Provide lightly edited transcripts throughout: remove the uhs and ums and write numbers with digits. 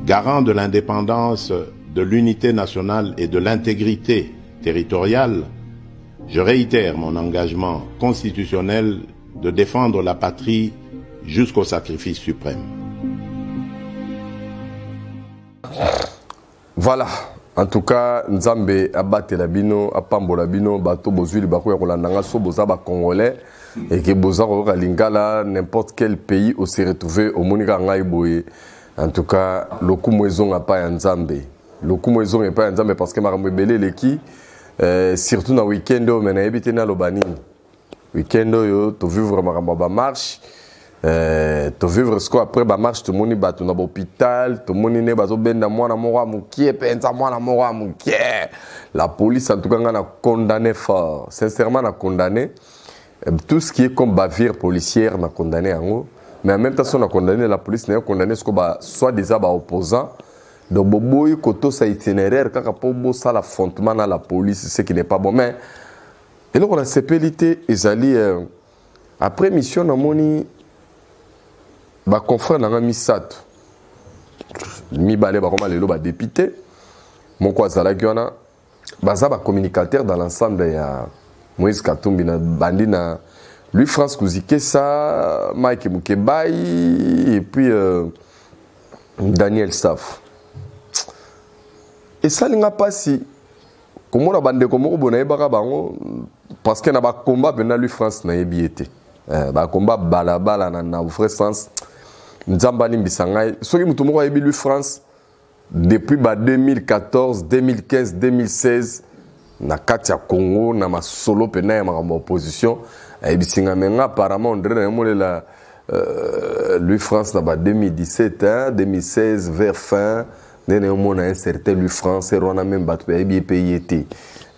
garant de l'indépendance, de l'unité nationale et de l'intégrité territoriale, je réitère mon engagement constitutionnel de défendre la patrie jusqu'au sacrifice suprême. Voilà. En tout cas, Nzambe abate la bino, apambola bino, bato bozuli bako ya kolandanga so boza ba congolais et que boza ko lingala n'importe quel pays où se retrouver au monika ngai boye. En tout cas, lokumu ezonga pa ya Nzambe. Lokumu ezonga pa ya Nzambe parce que makambo belé leki surtout na week-end o mena ebité na lobani. Week-end yo to vivre makambo ba marche. To vivre ce après ba marche tout moni bato na hôpital tout moni ne bazo benda mwana moko mukie penza mwana moko mukie. La police en tout cas a condamné fort, sincèrement a condamné tout ce qui est comme bavure policière n'a condamné en haut, mais en même temps on a condamné la police n'a condamné ce que soit des opposants donc boboy koto sa itinéraire kaka po bo ça l'affrontement dans la police ce qui n'est pas bon mais et donc on a CPLT ezali après mission na moni ba confrère na misato mi balé ba koma lelo ba député mon quoi za la giona baza ba communicateur dans l'ensemble ya Moïse Katumbi na bandina lui France Kouzike ça Mike Mukebai et puis Daniel Saf et ça linga passi comment la bande comme ko bona ebaka bango parce que na ba combat bena lui France na yebiete ba combat balabala na vrai sens Nzambani Mbisangai, ce qui m'a dit lui France depuis 2014, 2015, 2016, na Katia Congo, na ma solo pena ma opposition, et Bissingamenga apparemment on dirait la lui France na 2017, 2016 vers fin, on a un certain lui France et on a même battu et pays était.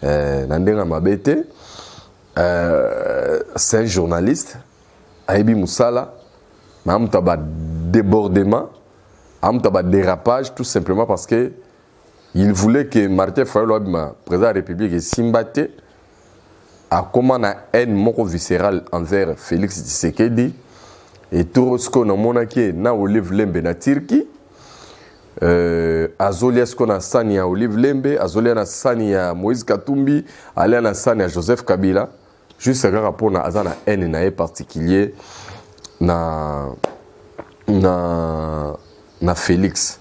Nandenga Mabete, c'est un journaliste, Aibi Moussala. Am taba débordement, am taba dérapage, tout simplement parce que il voulait que Martin Fayulu, président de la République, Simbate, a comment na haine moko viscérale envers Félix Tshisekedi et tout ce qu'on a monaki na Olive Lembe na Turquie, azolia ce qu'on a sani à Olive Lembe, azolia na sani à Moïse Katumbi, alia na sani à Joseph Kabila, juste un rapport na azana haine na particulier. Na Félix.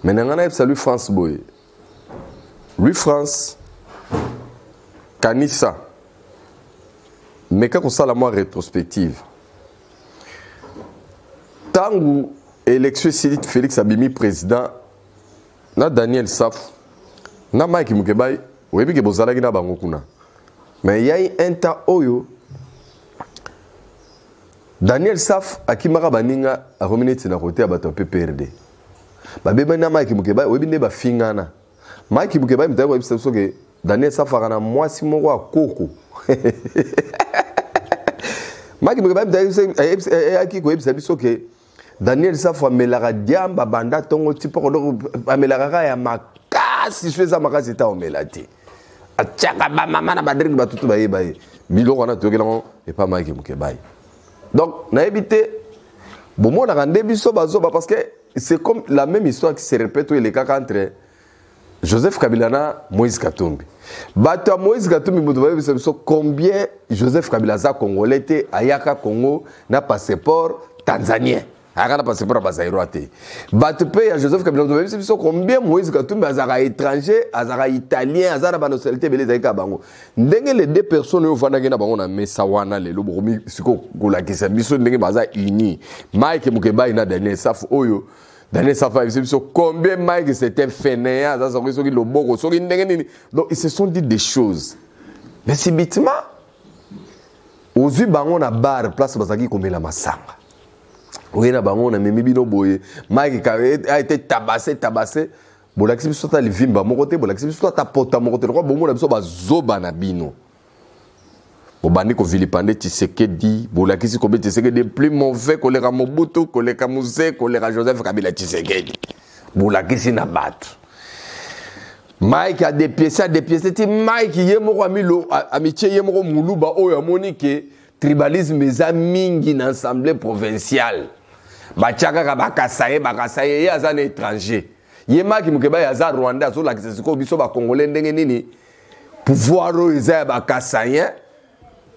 Mais on a salut France boy. Lui France Kanissa. Mais quand on sait la moi rétrospective. Tangu élection Félix Abimi président na Daniel Saf na Mike Mukebai, oui que bozala gina bango kuna. Mais il y a un temps oyo Daniel Saf akimaka baninga a reminete na côté abato PPRD. Ba beba na Mike Mukebai webinde ba fingana. Mike Mukebai mtawa ebisa soke Daniel Saf akana mwasi moko akoko. Mike Mukebai mtawa akiko ebisa soke Daniel Saf amelaka diamba banda tongo tipo ko amelaka ya makasi feza makasi ta omelati. Atchaka ba mama na badringi batutu ba yebaye. Biloko na tokela et pas Mike Mukebai. Donc, n'a évité, bon, on a rendu biso bazoba parce que c'est comme la même histoire qui se répète les cas entre Joseph Kabila et Moïse Katumbi. Bato Moïse Katumbi, vous savez combien Joseph Kabila a congolais était Ayaka Congo n'a passeport tanzanien. Ayaka passeport à Bazaïroate. Bato paye à Joseph Kabila, vous savez combien Moïse Katumbi a étranger, a italien, a la nationalité belé Bango. Ndenge les deux personnes au Vanagena Bango na Messawana le Lobomi Siko Goulakisa Biso Ndenge Baza uni. Mike Mukebai na Daniel Saf Oyo. Daniel Saf combien Mike c'était fainéant, ça sont qui le bogo, so Ndenge. Donc ils se sont dit des choses. Mais subitement aux yeux Bango na bar place Bazaki comme la Massanga. Oui, na bango na memibino boye. Mike a été tabassé. Bolakisi biso ta livimba mon côté, bolakisi biso ta pota mon côté. Roi bomo na biso bazoba na bino. Bobani ko vilipande Tshisekedi, bolakisi ko Tshisekedi plus mauvais que les Mobutu, que les Kamuse, que les Joseph Kabila Tshisekedi. Bolakisi na battu. Mike a dépiécé. Mike yemoko amilo amitié yemoko muluba oyo amonike tribalisme eza mingi na assemblée provinciale. Bachaka bakasaye ya un étranger. Yema ki mukeba ya za Rwanda zo la kisiko biso ba Congolais ndenge nini pouvoir oza ba kasayen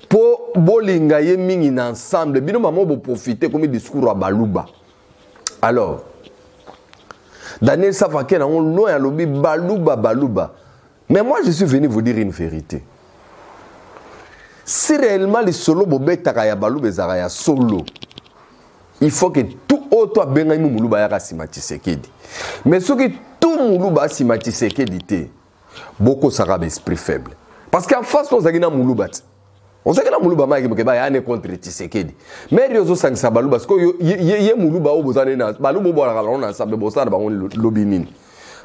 po bolinga ye mingi na ensemble bino mamo bo profiter comme discours à Baluba. Alors Daniel Safake na on loin ya lobi Baluba. Mais moi je suis venu vous dire une vérité. Si réellement les solo bobetaka ya Baluba ezara ya solo, il faut que tout autre benga Muluba ya Sima Tshisekedi. Mais ce que tout Muluba Sima Tshisekedi te, beaucoup sera esprit faible. Parce qu'en face on zagina Muluba. On sait que la Muluba ma keba ya ne contre Tshisekedi. Mais yozo sangisa Baluba parce que ye Muluba o bozane na Baluba bo la on ensemble bosana ba on lobinini.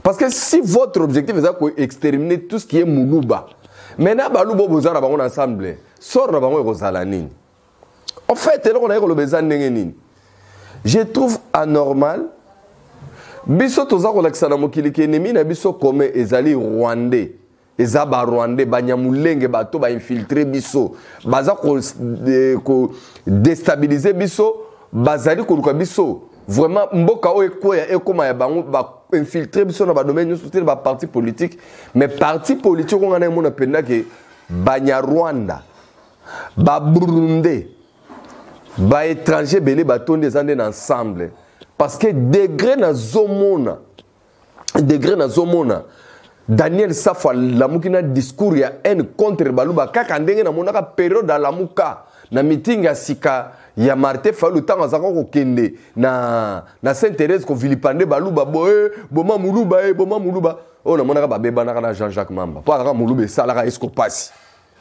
Parce que si votre objectif est d'exterminer tout ce qui est Muluba, maintenant Baluba bozana ba on ensemble, sort na ba on rosalanini. En fait, on a le besoin de je trouve anormal. Biso toza kolakisana mokili ke ennemi na biso comme ezali rwandais. Ezaba rwandais banyamulenge bato ba infiltrer biso. Baza ko déstabiliser biso, bazali ko luka biso. Vraiment mboka o ekoya ekoma ya bango ba infiltrer biso na ba domaine sur ba parti politique, mais parti politique on a mona penda ke banyarwanda, ba Burundi, ba étranger belé batonde zande ensemble. Parce que degré na zomona Daniel Safwa lamukina discours ya haine contre Baluba kaka ndenge na monaka période dans la muka na meeting ya sika ya Martin Fayulu tanga zaka ko kende na Sainte-Thérèse ko vilipande Baluba boma Muluba o na monaka babeba na Jean-Jacques Mamba po aka Muluba salaka escopasi.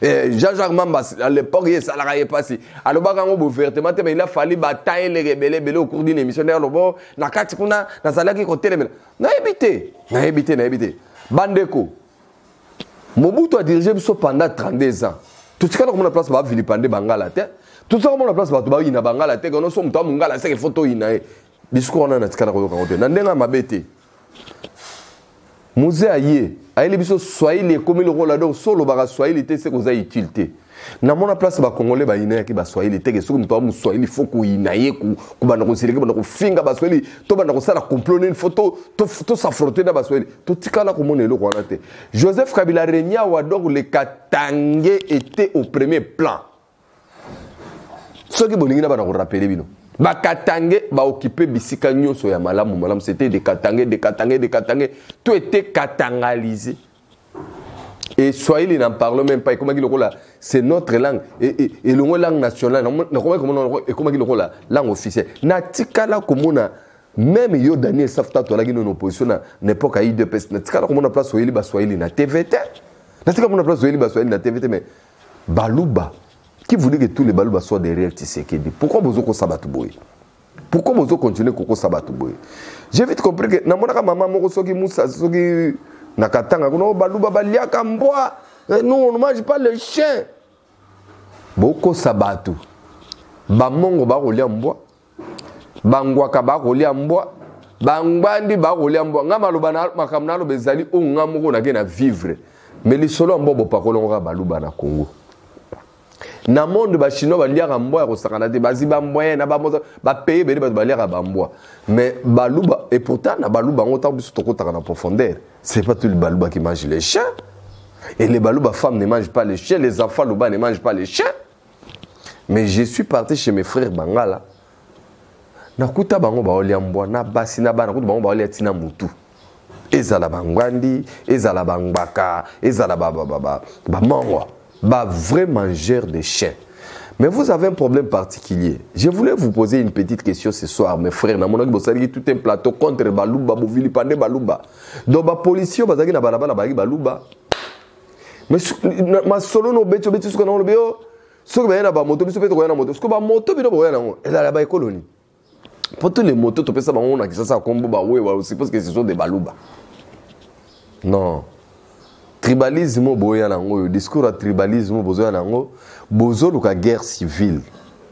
Jean-Jacques Mamba à l'époque il salarié passé alors bakango ouvertement mais il a fallu batailler les rebelles au cours d'une émission d'ailleurs bon na kati kuna na salaki côté na éviter bandeko Mobutu a dirigé biso pendant 32 ans tout ce qu'on a la place ba vilipande bangala te tout ça on a la place ba to ba ina bangala te kono so mutu mungala c'est photo ina discours on a na tikala ko côté na ndenga mabete Musée aye aye biso Swahili comme le rôle donc solo ba Swahili te c'est koza utilité na mona place ba Congolais ba ina ki ba Swahili te ke so mutu mu Swahili faut ko ina ye ku bana ko sileke bana ko finga ba Swahili to bana ko sala comploter une photo to s'affronter na ba Swahili to tikala ko mona eloko wana te Joseph Kabila régna wa donc le Katangé était au premier plan ce qui bolingi na bana ko rappeler bino ba Katangé ba occupé bisika nyonso ya malamu c'était des Katangé tout était katangalisé et Swahili n'en parle même pas comment dire c'est notre langue et le langue nationale comment dire la langue officielle na tikala komona même yo Daniel Safta to la gino en opposition na n'époque à IDPS na tikala komona place Swahili na TVT na tikala komona place Swahili na TVT mais Baluba qui voulait que tous les Baluba soient derrière Tshisekedi. Pourquoi vous avez sabatou boy? Pourquoi vous continuez à sabatou boy? J'ai vite compris que na mona maman moko soki musa soki nakatanga kuno Baluba baliaka mbwa. Nous on ne mange pas le chien. Boko sabatou. Ba mongo ba kolia mbwa. Bangwaka ba kolia mbwa. Bangbandi ba kolia mbwa. Ngama lobana makamna lo bezali o ngamoko na gena vivre. Mais les solo mbobo pa kolonga Baluba na Congo. Na monde ba chinois ba liaka mbwa ko sakana te baziba mbwa na ba payer beli ba liaka ba mbwa mais Baluba et pourtant na Baluba on t'a biso toko taka na profondeur c'est pas tout le Baluba qui mange les chiens et les Baluba femmes ne mangent pas les chiens les enfants Luba ne mangent pas les chiens mais je suis parti chez mes frères Bangala na kuta bango ba olia mbwa na basi na bana kuta bango ba olia tina mutu ezala bangwandi ezala bangbaka ezala ba mangwa bah, vrai mangeur de chiens. Mais vous avez un problème particulier. Je voulais vous poser une petite question ce soir, mes frères. Tout un plateau contre Baluba, Vilipande Baluba. Donc, les policiers, ils ont Baluba. Mais ma solo no beto beto suka no beo. Suka na ba moto biso beto ko na moto. Suka ba moto bino bo na ngo. Ela la ba colonie. Pour tous les motos, tu peux savoir on a qui ça comme ba ouais, je suppose que ce sont des Baluba. Non. Tribalisme boya nango discours à tribalisme bozoya nango bozoluka guerre civile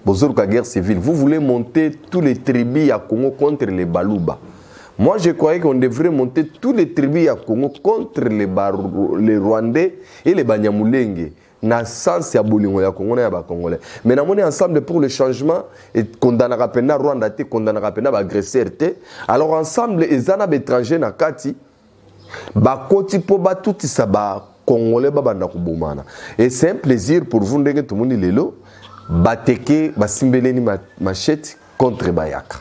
vous voulez monter tous les tribus à Congo contre les Baluba. Moi je croyais qu'on devrait monter tous les tribus à Congo contre les Rwandais et les Banyamulenge na sens ya bolingo ya Congo na ya ba Congolais. Mais na moni ensemble pour le changement et condamnera pena Rwanda te condamnera pena ba agresseur te. Alors ensemble ezana étranger na kati ba koti po ba tout ça ba Congolais ba banda ko bomana. Et c'est un plaisir pour vous ndenge tout monde lelo bateke basimbeleni machette contre Bayaka.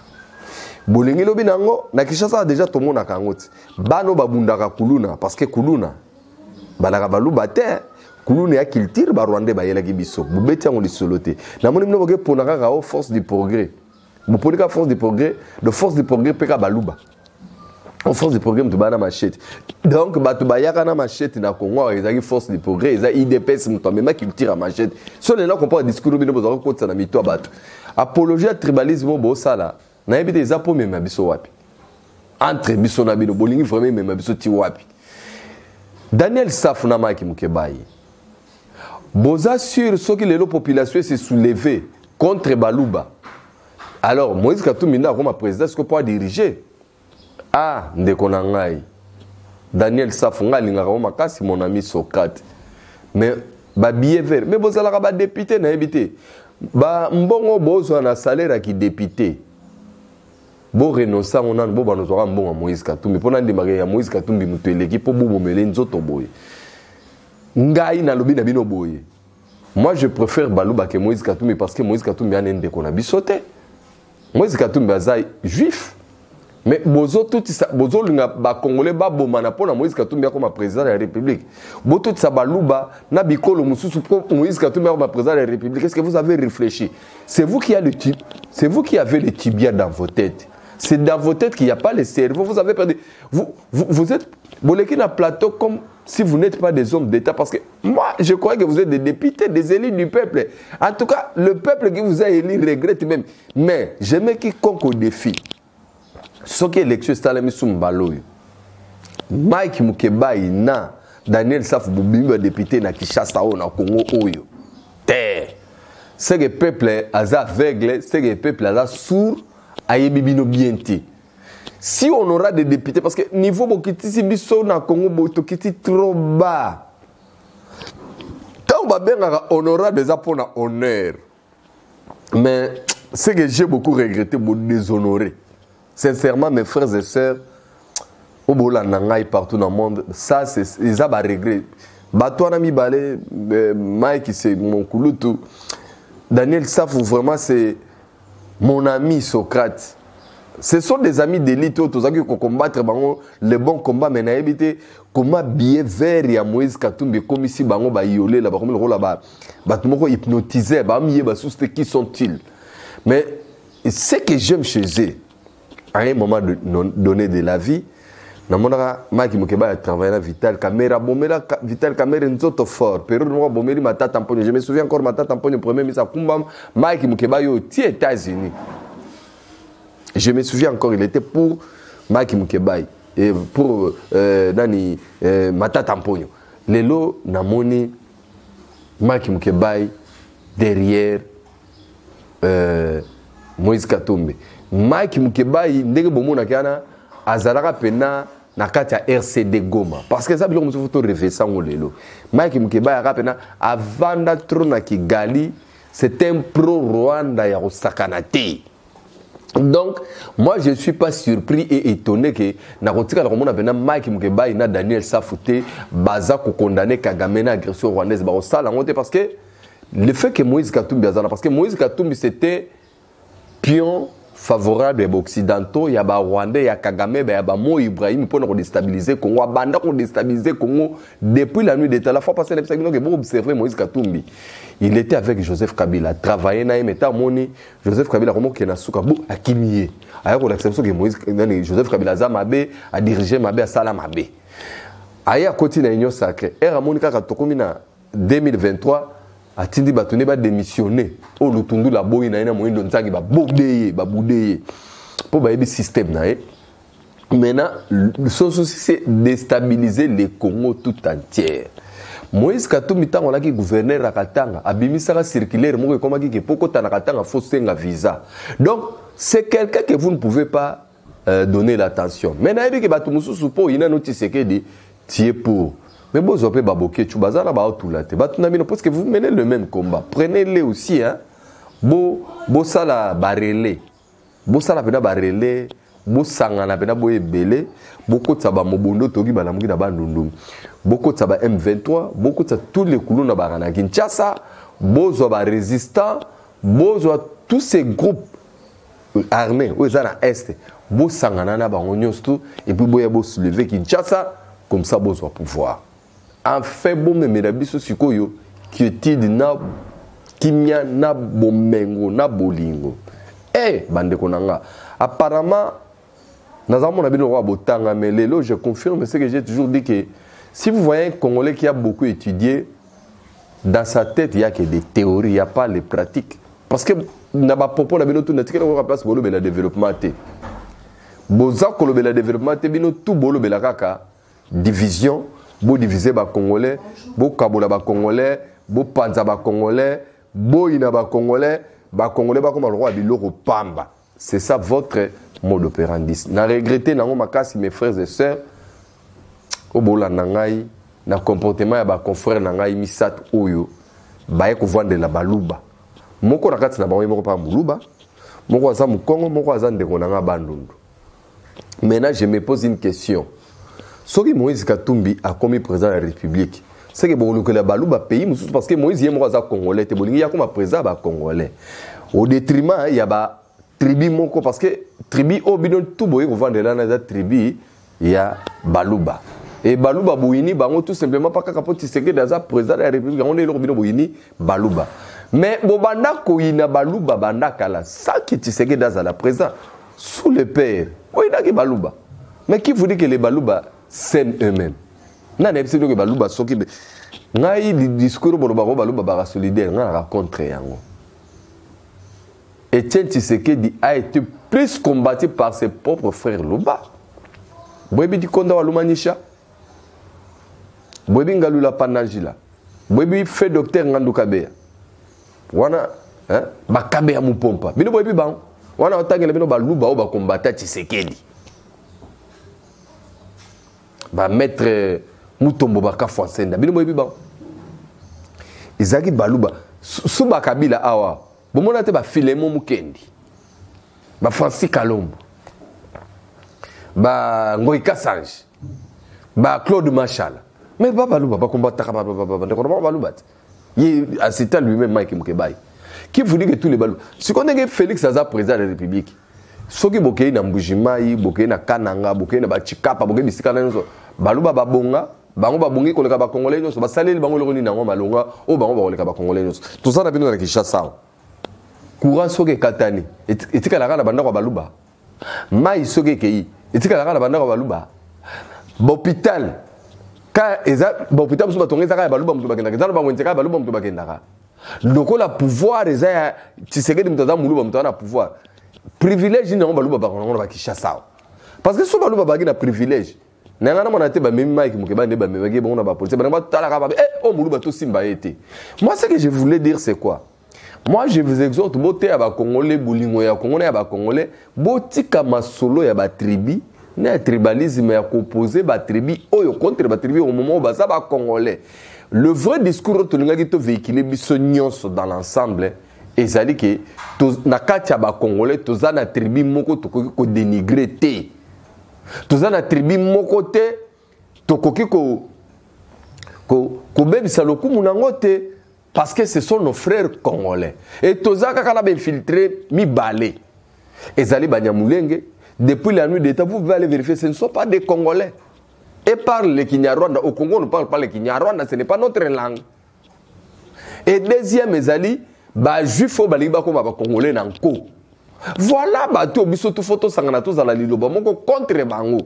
Bolingi lobi nango na Kinshasa déjà tout monde akangoti. Bano babundaka kuluna parce que kuluna balaka baluba te kuluna ya culture ba Rwandais ba yela kibiso. Bubeti yango lisolote. Na moni mno boke ponaka ka force du progrès. Bu polika force du progrès, de force du progrès peka baluba. En force du progrès to bana machette. Donc batu bayaka na machette na Congo ezaki force du progrès, eza IDPS mto même culture à machette. So les là comprend discours bino bozaka kotsa na mito batu. Apologie à tribalisme bo sala. Na ebite eza po mema biso wapi. Entre biso na bino bolingi vraiment mema biso ti wapi. Daniel Saf na Mike Mukebai. Boza sur ce que les populations se soulever contre Baluba. Alors Moïse Katumbi na comme président ce que pour diriger. Ah, ndeko na ngai. Daniel Saf nga lingaka o makasi mon ami Socrate. Mais ba billet vert, mais bozala ka ba député na ebite. Ba mbongo bozo na salaire ki député. Bo renoncer on a bo banozwa mbongo Moïse Katumbi pona ndimaka ya Moïse Katumbi mutu eleki po bo bomele nzoto boye. Ngai na lobi na bino boye. Moi je préfère Baluba que Moïse Katumbi parce que Moïse Katumbi a ndeko na bisote. Moïse Katumbi azai juif. Mais bozo tout ça bozo linga ba congolais ba bomana pona Moïse Katumbi comme président de la République. Bo tout ça Baluba na bikolo mususu pour Moïse Katumbi comme président de la République. Est-ce que vous avez réfléchi? C'est vous qui avez le tibia dans vos têtes. C'est dans vos têtes qu'il n'y a pas le cerveau. Vous avez perdu. Vous êtes boleki na plateau comme si vous n'êtes pas des hommes d'État. Parce que moi, je crois que vous êtes des députés, des élus du peuple. En tout cas, le peuple qui vous a élu regrette même. Mais je mets quiconque au défi. Ce qui est l'élection, c'est la mission Mbaloyo. Mike Mukebai na Daniel Saf Bubimba député na Kinshasa ou na Congo Oyo. C'est que le peuple est aveugle, c'est que le peuple est sourd. Si on aura des députés, parce que niveau Bokiti biso na Congo Botokiti trop bas. Quand on aura des apports à honneur. Mais c'est que j'ai beaucoup regretté de déshonorer. Sincèrement, mes frères et sœurs, au Bola Nangai partout dans le monde, ça c'est ils ont regret. Bato Nami Balé, Mike c'est mon couloutou. Daniel Safou vraiment c'est mon ami Socrate. Ce sont des amis d'élite qui combattent le bon combat, mais n'habité comment bien vert et Moïse Katumbi comme ici bango ba yolé là comme le rôle là-bas. Batumoko hypnotisé, ba mié ba sous qui sont-ils? Mais ce que j'aime chez eux, à un moment donné de la vie, namonaka Maki Mukeba a travaillé na Vital Caméra, bomela Vital Caméra nzoto fort. Période moi bomeli mata tamponio. Je me souviens encore mata tamponio premier mise à Kumbam, Maki Mukeba yo ti États-Unis. Je me souviens encore, il était pour Maki Mukeba et pour nani mata tamponio. Lelo namoni Maki Mukeba derrière Moïse Katumbi. Maki Mukeba ndenge bomona kana azalaka pena na kati ya RCD Goma parce que ça biloko musu photo rêver ça ngolelo Mike Mukeba ya pena avanda trona Kigali c'est un pro Rwanda ya Sakanate. Donc moi je suis pas surpris et étonné que na kotika la komona pena Mike Mukeba na Daniel Safouté baza ko condamner Kagame na agression rwandaise ba osala ngote parce que le fait que Moïse Katumbi azana parce que Moïse Katumbi c'était pion favorable aux occidentaux, il y a ba Rwandais, il y a Kagame, il y a ba Mo Ibrahim pour nous déstabiliser Congo, banda pour déstabiliser Congo depuis la nuit d'état. La fois passée, vous observez Moïse Katumbi. Il était avec Joseph Kabila, travaillait na état moni Joseph Kabila comme qui na suka bu akimiye. Alors l'acception que Moïse Joseph Kabila za mabe a dirigé mabe a sala mabe. Aya côté na union sacrée. Era monika ka tokomina 2023 atindi batone ba démissionner o lutundu la boyi na ina moyindo nzaki ba boudeye pour ba yebi système na e. Maintenant son souci c'est déstabiliser le Congo tout entier. Moïse Katumbi tango laki gouverneur à Katanga abimisaka circulaire moko komaki ke poko tana Katanga faut senga visa. Donc c'est quelqu'un que vous ne pouvez pas donner l'attention. Maintenant yebi ke batu mususu po ina noti sekedi tie pour Mais vous avez baboké, tu bazala ba outulate. Parce que vous menez le même combat. Prenez-les aussi, hein. Bo sala barele. Bo sala pena barele. Bo sangana pena bo ebele. Boko tsaba mobondo togi balamuki na bandundu. Boko tsaba M23. Boko tsaba tous les coulons na barana Kinshasa. Bozo ba résistant. Bozo tous ces groupes armés. Où ils à est. Bo sangana na bango nyonso. Et puis boya bo soulever Kinshasa. Comme ça bozo pouvoir. En fait, bon, mais la biso sikoyo qui est na kimia na bomengo na bolingo. Bande konanga. Apparemment, nous avons un bino botanga, mais lelo, je confirme ce que j'ai toujours dit que si vous voyez un Congolais qui a beaucoup étudié, dans sa tête, il n'y a que des théories, il n'y a pas les pratiques. Parce que n'a pas propos, n'a bino tout n'a tika na place bolo bela développement té. Boza kolo bela développement té bino tout bolo bela kaka division. Bo diviser ba Congolais, bo kabola ba Congolais, bo panza ba Congolais, bo ina ba Congolais ba comme le roi biloko pamba. C'est ça votre mode opérandi. Na regretter nango makasi mes frères et sœurs. O bola nangai na comportement ya ba confrère nangai misat oyo ba ko vendre la baluba. Moko na kati na ba moko pa muluba. Moko aza mukongo, moko aza ndeko nanga bandundu. Maintenant je me pose une question. Ce que Moïse Katumbi a commis président de la République, c'est que le balouba pays, parce que Moïse est congolais, il y a comme président congolais. Au détriment, il y a ba tribu moko parce que tribu au bidon tout boy vendre là na tribu, il y a balouba. Et balouba bouini bango tout simplement pas kapoti c'est que dans président de la République, on est le bidon bouini balouba. Mais bobanda ko ina balouba banda kala, ça qui tu sais que dans la président sous le père. Oui, il y a balouba. Mais qui vous dit que les balouba scène eux-mêmes. Nana epsi que baluba soki ngai discours bolo baluba ba solidaire nga raconte yango. Etienne Tshisekedi a été plus combattu par ses propres frères Luba. Boyebi di konda wa lumanisha. Boyebi ngalula panajila. Boyebi fait docteur Ngandou Kabeya. Wana ba Kabeya mupompa. Bino boyebi ba wana otangela bino baluba o ba combattre Tshisekedi. Ba maître Mutombo baka Fonsenda bino boyebi ba Izaki baluba suba kabila awa bomona te ba Filemon Mukendi ba Francis Kalombo ba Ngoyi Kasange ba Claude Machal mais ba baluba ba combattre ba baluba il a cité lui-même Mike Mukebai qui vous dit que tous les baluba si on est Félix Aza président de la République soki bokei na Mbujimai bokei na Kananga bokei na Bachikapa bokei bisika na nso baluba babonga bango babongi koleka ba congolais nso basaleli bango lokoni nango malonga o bango bakoleka ba congolais nso tout ça na bino na Kinshasa courant soki katani etika la kana banda kwa baluba mai soki kei etika la kana banda kwa baluba hôpital ka eza hôpital musu batonga ka baluba mutu bakenda ka bango nteka baluba mutu bakenda ka lokola pouvoir eza ya Tshisekedi mutu za muluba mutu na pouvoir privilège ni baluba bakongo ba Kinshasa parce que so baluba bagi na privilège nanga mona te ba même Mike Mukeba ne ba mebagi bon na ba police ba tala ka ba oh muluba to simba été. Moi ce que je voulais dire c'est quoi? Moi je vous exhorte boté ya ba congolais bolingo ya congolais ya ba congolais botika masolo ya ba tribu na tribalisme ya composer ba tribu oyo contre ba tribu au moment ba za ba congolais. Le vrai discours to linga ki to véhiculer biso nyonso dans l'ensemble ezali ke na kati ya ba congolais toza na tribu moko tokoki ko dénigrer te toza na tribu moko te tokoki ko bebisa lokumu nango te parce que ce sont nos frères congolais et toza kaka na infiltré mibale ezali banyamulenge depuis la nuit d'état vous pouvez aller vérifier ce ne sont pas des congolais et parlent le Kinyarwanda au Congo on ne parle pas le Kinyarwanda ce n'est pas notre langue et deuxième ezali ba juif o baliba ko ba congolais nanko voilà bato biso to photo sangana to zala liloba moko contre bango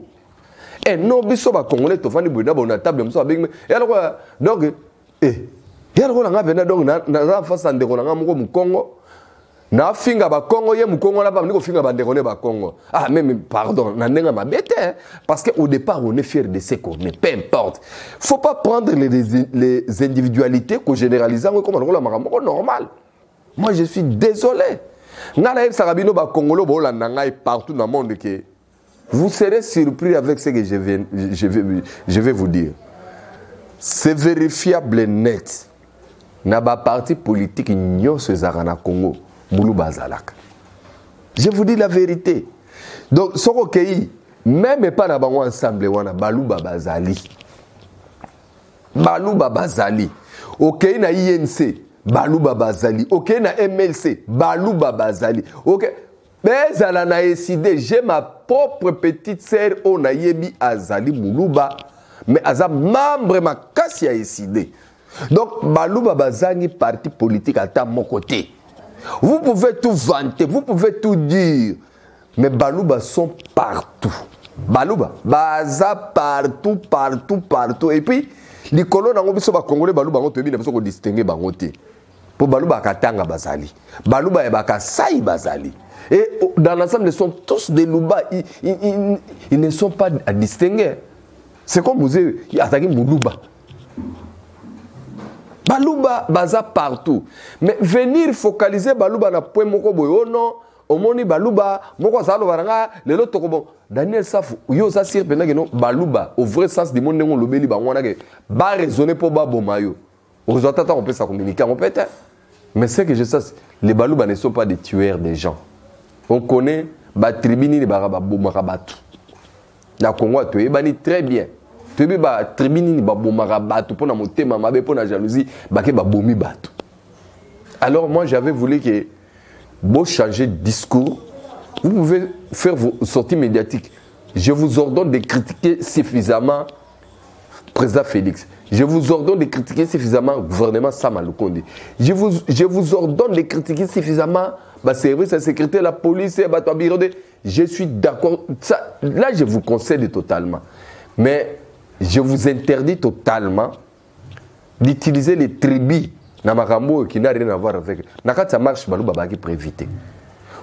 et no biso ba congolais to fani boina bona table mso abeng et alors donc et alors nga vena donc na face ande ko nga moko mukongo na finga ba Congo ye mukongo na ba ndiko finga ba ndeko ne ba Congo ah même pardon na ndenga mabete parce que au départ on est fier de ce qu'on est peu importe faut pas prendre les individualités qu'on généralise comme on la makamoko normal. Moi je suis désolé. Nana Sarabino ba Congolo ba Hollande ngai partout dans le monde que vous serez surpris avec ce que je vais vous dire. c'est vérifiable net. Na ba parti politique nyonso ezaka na Congo, Moulou Bazalaka. Je vous dis la vérité. Donc, soko kei, même pas na bango ensemble wana Balouba Bazali. Balouba Bazali. OK na INC, Balouba Bazali. OK na MLC, Balouba Bazali. OK. Mais elle a décidé, j'ai ma propre petite sœur on a yebi Azali Moulouba, mais Aza membre ma casse a décidé. Donc Balouba Bazali parti politique à mon côté. Vous pouvez tout vanter, vous pouvez tout dire, mais Balouba sont partout. Balouba, Baza partout, partout, partout. Et puis les colons dans le Congolais Balouba ont été bien distinguer bangoté. Pour Balouba Katanga Bazali, Balouba Ebaka Saï Bazali. Et dans l'ensemble, ils sont tous des louba. Ils ne sont pas à distinguer. C'est comme vous avez attaqué Moulouba. Balouba, baza partout. Mais venir focaliser Balouba na point moko boyo non. Omoni Balouba, moko salo baranga, le lot tokobo. Daniel Safou, yo sa sir penage non Balouba, au vrai sens du monde ngon lobeli bangwana ke ba raisonner pour ba bomayo. Au résultat on peut ça communiquer, on peut être. Mais c'est que je sais, les Balouba ne sont pas des tueurs des gens. On connaît les tribuni de Barababou. La Congo, tu es très bien. Tu es les tribuni de Barababou pour monter ma mabe pour la jalousie, baké baboumi batu. Alors moi j'avais voulu que vous changer de discours. Vous pouvez faire vos sorties médiatiques. Je vous ordonne de critiquer suffisamment président Félix. Je vous ordonne de critiquer suffisamment le gouvernement Samaloukonde. Je vous ordonne de critiquer suffisamment le service de sécurité, la police, je suis d'accord. Là, je vous concède totalement. Mais je vous interdis totalement d'utiliser les tribus Namarambo qui n'a rien à voir avec. Nakata marche Balouba qui pour éviter.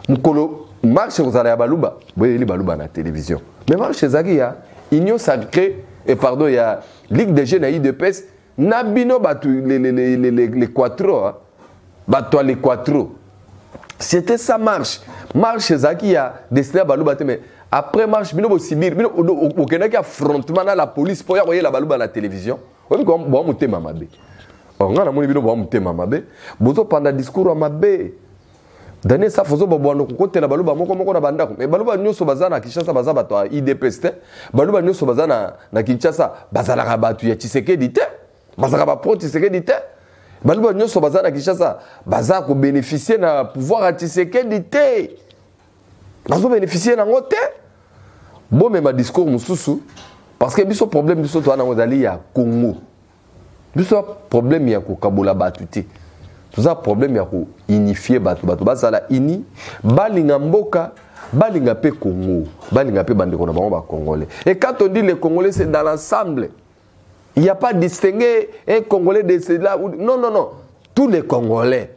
Mukolo marche aux Arabes Balouba, vous voyez les Balouba à la télévision. Mais marche chez Zagia, Union Sacrée, et pardon, il y a Ligue des jeunes de PES, Nabino Batu, les Quattro, Batu les Quattro. C'était sa marche. Marche chez Zakia, destiné à Balouba, mais après marche, Bino Sibir, Bino au Kenya qui affrontement à la police pour y avoir la Balouba à la télévision. Oui, comme bon, monter Mamabe. On a mon Bino, bon, monter Mamabe. Bozo pendant discours à Mabé. Daniel ça faisait bon no côté la Balouba moko na banda mais Balouba nyoso bazana Kinshasa baza bato IDPS te Balouba nyoso bazana na Kinshasa bazala ka batu ya Tshisekedi te bazala ba pro Tshisekedi te Balouba nyoso bazana Kinshasa baza ko bénéficier na pouvoir à Tshisekedi te bazo bénéficier na ngote bon mais ma discours mususu parce que biso problème biso to na ngozali ya Congo biso problème ya ko kabola batu te. Tout ça problème ya ko unifier bato basala ini balinga mboka balinga pe Congo balinga pe bande kona ba congolais et quand on dit les congolais c'est dans l'ensemble il y a pas distinguer un congolais de cela non tous les congolais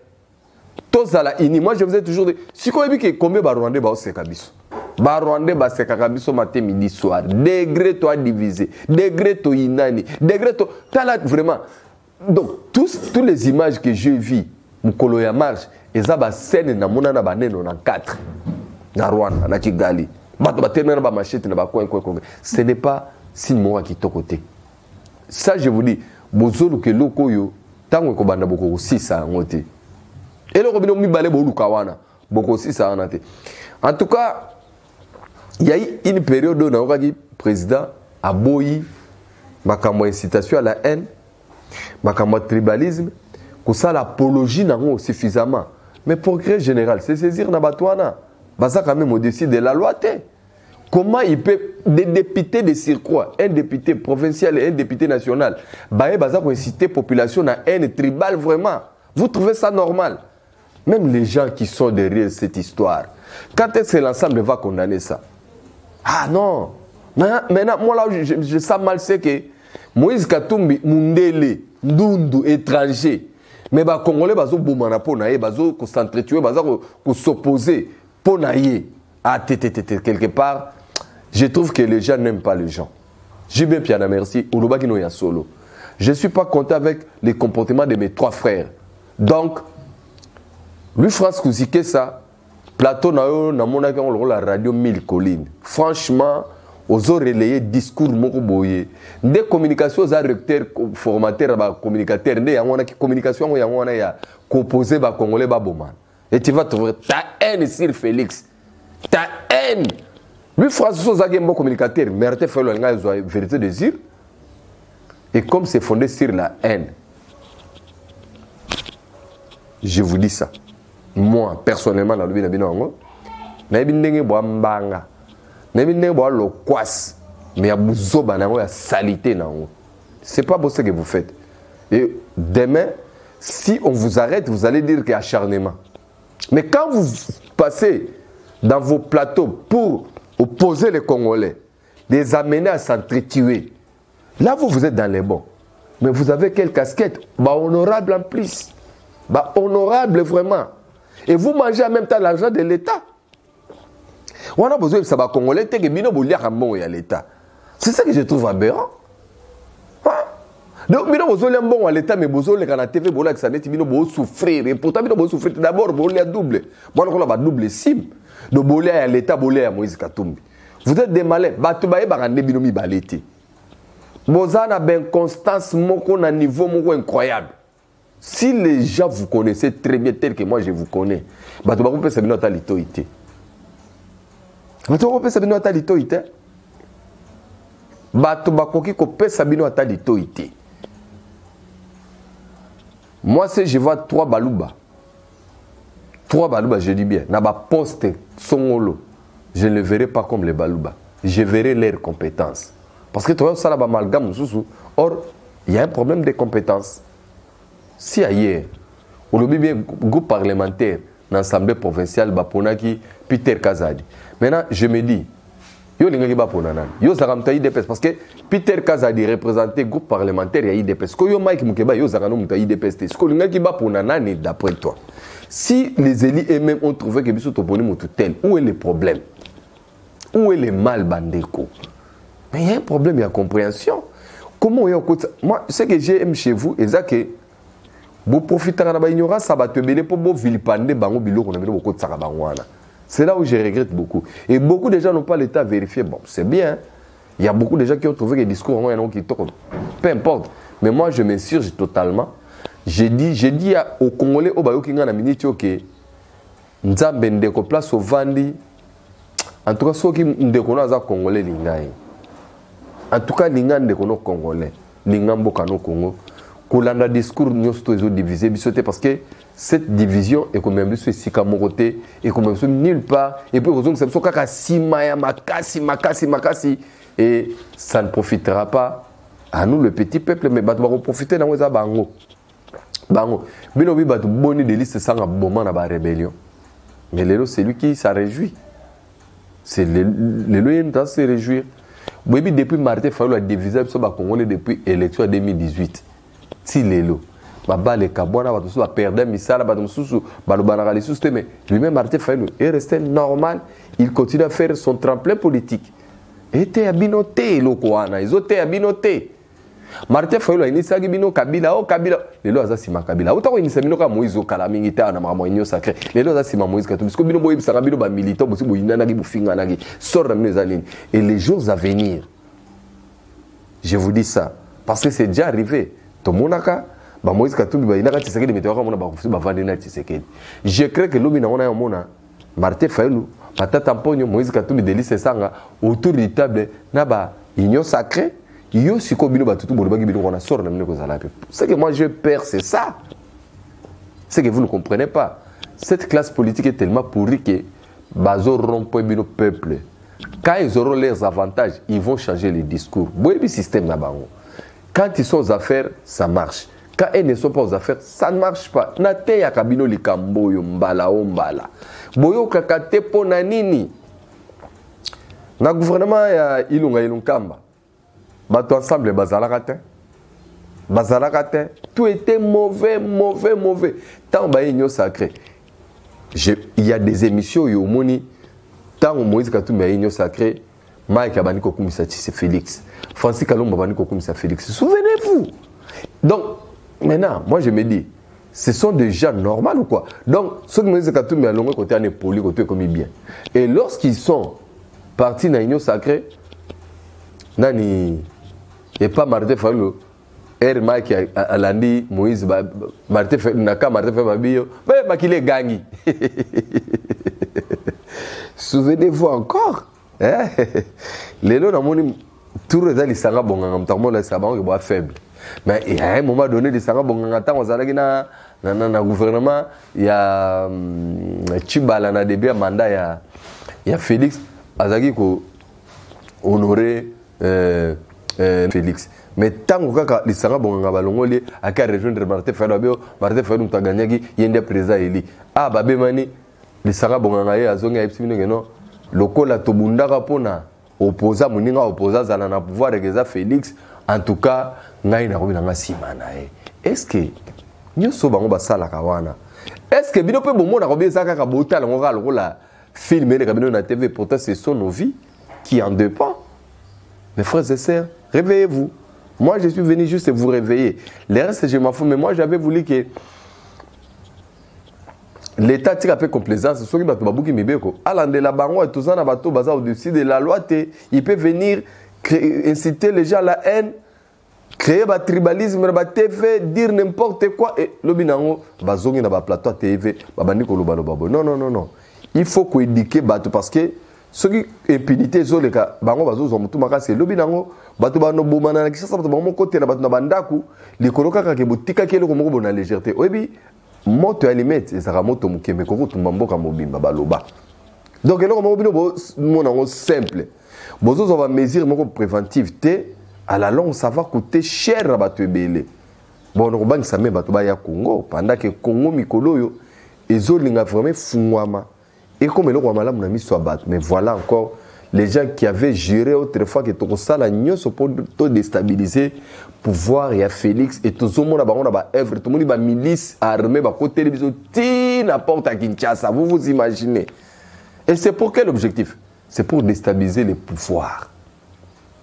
tous à la ini moi je vous ai toujours dit si ko ebiki combien ba rwandais ba oseka biso ba rwandais ba seka biso matin midi soir degré toi divisé degré to inani degré to tala vraiment. Donc, tous les images que j'ai vues, Mukolo ya marche, et ça, bah, scène na mona na baneno na 4, na Rwanda, na Kigali, bato batena na ba machette na ba coin. Ce n'est pas si moi qui côté. Ça, je vous dis, bozolu ke loko yo, tango ko banda boko aussi ça ngote. Et le robino mi balé bo lukawana, boko aussi ça anate. En tout cas, il y a eu une période où le président a boyi makambo incitation à la haine. Makambo tribalisme, que ça l'apologie n'a pas suffisamment. Mais progrès général, c'est saisir Nabatouana. Ça quand même au-dessus de la loi. Comment il peut, des députés de surcroît, un député provincial et un député national, inciter la population à haine tribale vraiment. Vous trouvez ça normal? Même les gens qui sont derrière cette histoire. Quand est-ce que l'ensemble va condamner ça? Ah non. Maintenant, moi là, je sens mal, c'est que Moïse Katumbi, Mundele, Ndundu, étranger. Mais les Congolais, ils ont boumana pour naïe, ils ont s'entretuer, ils ont s'opposer pour naïe. Ah, quelque part, je trouve que les gens n'aiment pas les gens. J'ai bien Piana, merci. Oulobakino ya solo. Je ne suis pas content avec les comportements de mes 3 frères. Donc, lui, France Kouzike, ça, plateau na mon la radio 1000 collines. Franchement, ozo relayer discours moko boye des communications aux recteur formateur ba communicateur nde yango na communication yango na ya composer ba congolais ba bomana et tu vas trouver ta haine sur Félix ta haine lui François Zagembo communicateur Martin Fayulu nga zo vérité désir et comme c'est fondé sur la haine je vous dis ça moi personnellement na lobi na bino ngo na bi ndenge bo mbanga na bi ndenge bo lo kwasi mais ya buzoba na ngo ya salité na ngo c'est pas beau ce que vous faites et demain si on vous arrête vous allez dire qu'il y a acharnement mais quand vous passez dans vos plateaux pour opposer les Congolais les amener à s'entretuer là vous êtes dans les bons mais vous avez quelle casquette bah honorable en plus bah honorable vraiment et vous mangez en même temps l'argent de l'État. On a besoin de ça, Congolais, que bino bolia ramon à l'État. C'est ça que je trouve aberrant. Donc bino bozolia bon à l'État, mais bozolia quand la TV bola que ça net bino bo souffrir et pourtant bino bo souffrir d'abord bolia double. Bon on a double sim. Donc bolia à l'État, bolia à Moïse Katumbi. Vous êtes des malins. Batu baye barande bino mi baleti. Bozana ben constance moko na niveau moko incroyable. Si les gens vous connaissez très bien, tel que moi je vous connais, bah tu vas couper ça bien ta litoïté. Bah tu vas couper ça bien ta litoïté. Bah tu vas couper ça bien ta litoïté. Moi si je vois 3 baluba, je dis bien, na ba poste songolo, je ne le verrai pas comme les baluba. Je verrai leurs compétences. Parce que tu vois ça là amalgame sous. Or il y a un problème de compétences. Si ailleurs, on le bien groupe parlementaire dans l'Assemblée provinciale, Baponaki, Peter Kazadi. Maintenant, je me dis, yo linga ba ponana. Yo zaramta IDPS parce que Peter Kazadi représentait groupe parlementaire ya IDPS. Ko yo Mike Mukeba yo zakano muta IDPS. Ce ko linga ki ba ponana ni d'après toi. Si les élus eux-mêmes ont trouvé que biso toponi mutu tel, où est le problème? Où est le mal bandeko? Mais il y a un problème, il y a compréhension. Comment yo moi ce que j'aime chez vous est ça que vous profitez de l'ignorance, ça va te bénéficier pour vous vilipender, c'est là où je regrette beaucoup. Et beaucoup de gens n'ont pas l'état vérifié. Bon, c'est bien. Il y a beaucoup de gens qui ont trouvé que les discours qui tournent. Peu importe. Mais moi, je m'insurge totalement. J'ai dit aux Congolais, au Bayo Kinga na minute, que Nzambe ndeko place au Vandi. En tout cas, ceux qui ndeko na za Congolais lingai. En tout cas, linga ndeko no Congolais. Linga mboka no Congo. Kolanda discours nous tous divisé parce que cette division est quand même sur Sikamoroté et comme même nulle part et puis raison que c'est so kaka simaya makasi et ça ne profitera pas à nous le petit peuple mais va profiter dans ça bango bino bi batu boni de liste sans moment na ba rébellion mais lelo c'est lui qui s'en réjouit c'est le loyen dans se réjouir oui depuis Martin Fayulu a divisé so ba Congolais depuis élection 2018 si lelo baba le kabona ba to perdre misala ba mususu ba lo banaka les sous mais lui-même Martin Fayulu est resté normal, il continue à faire son tremplin politique et était abinoté lokoana ils ont été abinoté Martin Fayulu ini sagi bino Kabila o Kabila lelo azasima Kabila autant ini sabino ka Moïse okala mingita na mama inyo sacré lelo azasima Moïse Katumbi parce que bino boye bisaka bino ba militant bosi boyina na ki bufinga na ki sort na bino zanini et les jours à venir je vous dis ça parce que c'est déjà arrivé. Tomonaka, ba Moïse Katumbi ba inaka Tshisekedi metewaka mona ba kufusi ba vandena Tshisekedi. Je crois que lobi na ona ya mona Martin Fayulu, Patata Mponyo, Moïse Katumbi Delice Sanga autour du table na ba union sacrée, yo siko bino ba tutu boloba bino kona sort na mine ko zala. Ce que moi je perds c'est ça. C'est que vous ne comprenez pas. Cette classe politique est tellement pourrie que bazo rompo bino peuple. Quand ils auront leurs avantages, ils vont changer les discours. Boyebi système na bango. Quand ils sont aux affaires, ça marche. Quand ils ne sont pas aux affaires, ça ne marche pas. Nate ya kabino likambo yo mbala o mbala. Boyo kakate po na nini. Na gouvernement ya Ilunga Ilunkamba. Bato ensemble bazalaka te. Tout était mauvais. Tant ba union sacrée. Il y a des émissions yo moni tant Moïse Katumbi union sacrée. Mike Abani Kokumisa c'est Félix. Francis Kalomba Abani Kokumisa Félix. Souvenez-vous. Donc, maintenant, moi je me dis, ce sont des gens normaux ou quoi? Donc, ceux qui me disent que à longue côté, on est poli, côté comme bien. Et lorsqu'ils sont partis dans l'union sacrée, nani et pas Martin Fayulu Mike alandi Moïse Martin Fayulu naka Martin Fayulu babio ba kile gangi. Souvenez-vous encore les lots dans mon tour de l'Isanga Bonganga mtambo la sabango qui boit faible mais à un moment donné l'Isanga Bonganga tant on zalaki na gouvernement il y a Chibala na début mandat il y a Félix azaki ko honorer Félix mais tant que l'Isanga Bonganga balongoli aka rejoindre Martin Fayulu mtaganyaki yende président eli babé mani l'Isanga Bonganga ye azonga epsibino ngeno lokola tobundaka pona opposa muninga opposa zala na pouvoir egeza Félix en tout cas ngai na kobi nanga sima na ye est-ce que nyoso bango basala kawana est-ce que bino pe bomona kobi ezaka ka botala ngoka lokola film ele kabino na TV pourtant ce sont nos vies qui en dépend. Mes frères et sœurs, réveillez-vous. Moi je suis venu juste vous réveiller. Le reste je m'en fous mais moi j'avais voulu que l'État tire un peu complaisance, ceux qui battent Babouki Mibeko. Alandela Bango et tout ça, au-dessus de la loi, il peut venir inciter les gens à la haine, créer un tribalisme, un TV, dire n'importe quoi. Et le binango, bazongi na ba plateau TV, babandi ko lobalo babo. Non, non, non, non. Il faut qu'on éduque bateau parce que ceux qui impunité zo les cas, bango bazo zo mutu makase le binango, bateau bano bomana na kisa bateau bango côté na bateau na bandaku, les koloka ka ke botika ke le ko mo na légèreté. Oyebi moto à limite et ça va moto mukeme ko tumba ka mobimba baloba. Donc eloko mo bino mon simple. Bozo on va mesure moko préventive té à la longue ça va coûter cher à bateau belé. Bon on va ça même bateau ba ya Congo pendant que Congo mikolo yo ezolinga vraiment fungwama. Et comme eloko malamu na miso bat mais voilà encore les gens qui avaient géré autrefois que tout ça la nyoso pour tout déstabiliser pouvoir et à Félix et tout le monde a ba œuvre tout le monde ba milice armée ba côté biso ti n'importe à Kinshasa vous vous imaginez et c'est pour quel objectif c'est pour déstabiliser les pouvoirs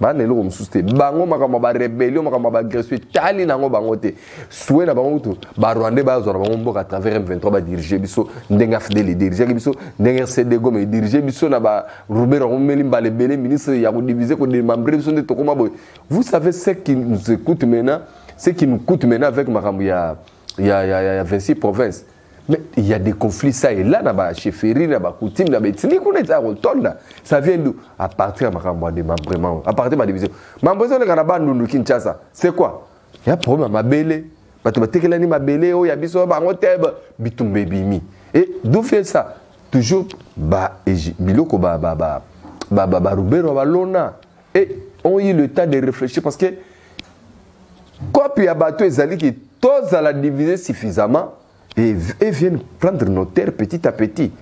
ba nelo comme souste bango makama ba rébellion makama ba agression tali nango bango te soué na bango tout ba rwandais ba zo na bango mboka à travers M23 ba diriger biso ndenga fidèle diriger biso ndenga CD Goma diriger biso na ba Robert Romeli Mbale Belé ministre ya ko diviser ko démembrer biso de tokoma boy. Vous savez ce qui nous écoute maintenant, ce qui nous coûte maintenant avec makambo ya 26 provinces. Mais il y a des conflits ça et là, na chefferie, na coutume, na ethnie, ça vient d'où? À partir de démembrement, à partir de ma division. Mambozo na bandu Kinshasa, c'est quoi? Il y a un problème à Mabélé. Bato batekelani Mabélé, oh, il y a biso bango teb, bitumbe bimi. Et d'où fait ça? Toujours biloko Roubero balona. Et on eu le temps de réfléchir parce que quoi puis abato ezali qui tous à la diviser suffisamment. Et viennent prendre nos terres petit à petit.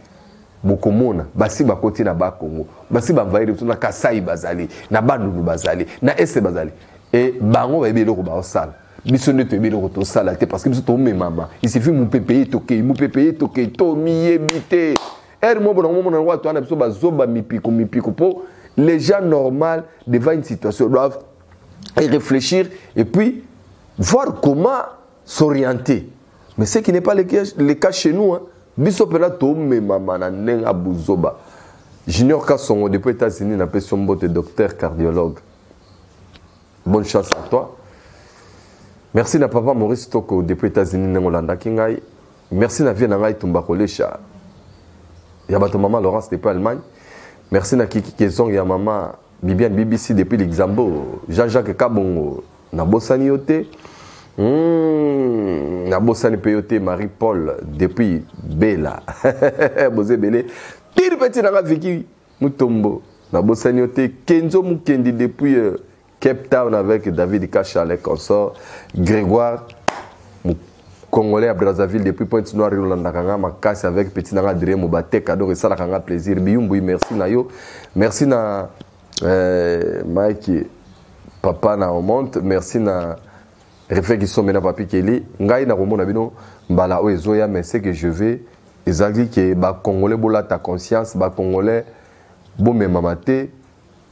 Bokomona, basi bakoti na Bakongo, basi bavaire na Kasai bazali, na Bandundu bazali, na Ese bazali. Et bango ba ebelo ko ba osala. Biso ne te ebelo ko to sala te parce que biso to mema. Il suffit mon payer toke, to miyebite. Mo bon moment na wa to na biso bazoba mipiko po les gens normaux devant une situation doivent y réfléchir et puis voir comment s'orienter. Mais ce qui n'est pas le cas chez nous, biso pela to mema na nenga buzoba. Junior Kassongo depuis les États-Unis n'a pas son mot de docteur cardiologue. Bonne chance à toi. Merci na papa Maurice Toko depuis les États-Unis n'engolanda kingai. Merci na vie na ngai tumbakolesha. Ya bato maman Laurence depuis Allemagne. Merci na Kiki Kezong ya maman Bibiane BBC depuis Luxembourg. Jean-Jacques Kabongo na bosani yote. Na bosani peyote Marie-Paul depuis Bela. Bosé Belé. Pire petit na Viki Mutombo. Na bosani yote Kenzo Mukendi depuis Cape Town avec David Kachale consort. Grégoire Congolais à Brazzaville depuis Pointe-Noire Yolanda Kanga Makasi avec petit nanga Adrien Mobate cadeau et ça la Kanga plaisir. Biyumbu merci na yo. Merci na Mike papa na remonte. Merci na réflexion maintenant papi Kelly ngai na romona bino mbala o ezoya mais c'est que je vais ezali que ba congolais bola ta conscience ba congolais bo memamate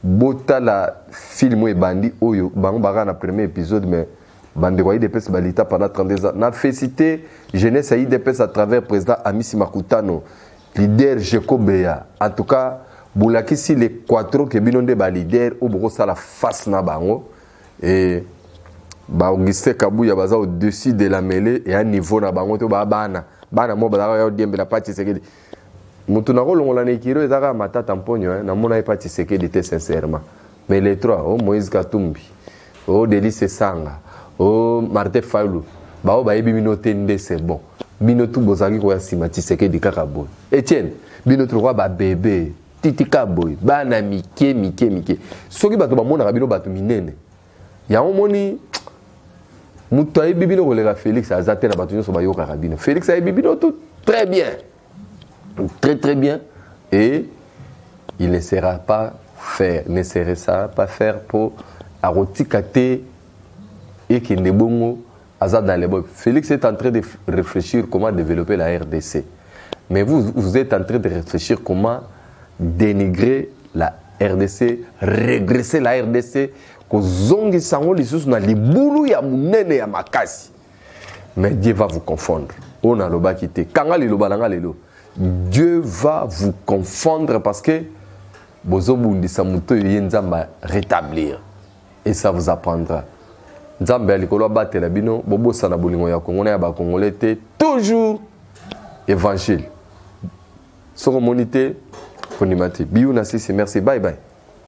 bota la film e bandi oyo bango baka na premier épisode mais bande kwa IDPS balita pendant 32 ans na félicité jeunesse à IDPS à travers président Amisi Makutano leader Jekobeya en tout cas bolakisi les quattro ke bino nde ba leader ou boko sala face na bango et ba Augustin Kabuya baza au-dessus de la mêlée et à niveau na bango to ba bana mo bazaka ya diembe la parti sekedi mutu na kolongola na ikiro ezaka matata mponyo na mona parti sekedi te sincèrement mais les trois Moïse Katumbi Delice Sanga Martin Fayulu bao ba yebi bino tende c'est bon bino tout bozaki ko ya simati sekedi kaka boy Etienne bino trois ba bébé titika boy bana mike soki bato bamona bino bato minene ya omoni mutu ayebi bino kolega Félix azate na bato nyonso bayoka bino Félix ayebi bino tout très bien et il ne sera pas faire pour arotikate et que nebongo azad dans les boys. Félix est en train de réfléchir comment développer la RDC, mais vous êtes en train de réfléchir comment dénigrer la RDC, régresser la RDC, kozongi sango lisusu na libulu ya munene ya makasi. Mais Dieu va vous confondre. On a loba kité. Kanga liloba nanga lelo. Dieu va vous confondre parce que bozobundi samuto yenzamba rétablir et ça vous apprendra. Nzambe alikolo batela bino bobosa na bolingo ya Kongo na ya ba Congolais te toujours évangile. Soko monité konimate. Biou na sisi merci bye bye.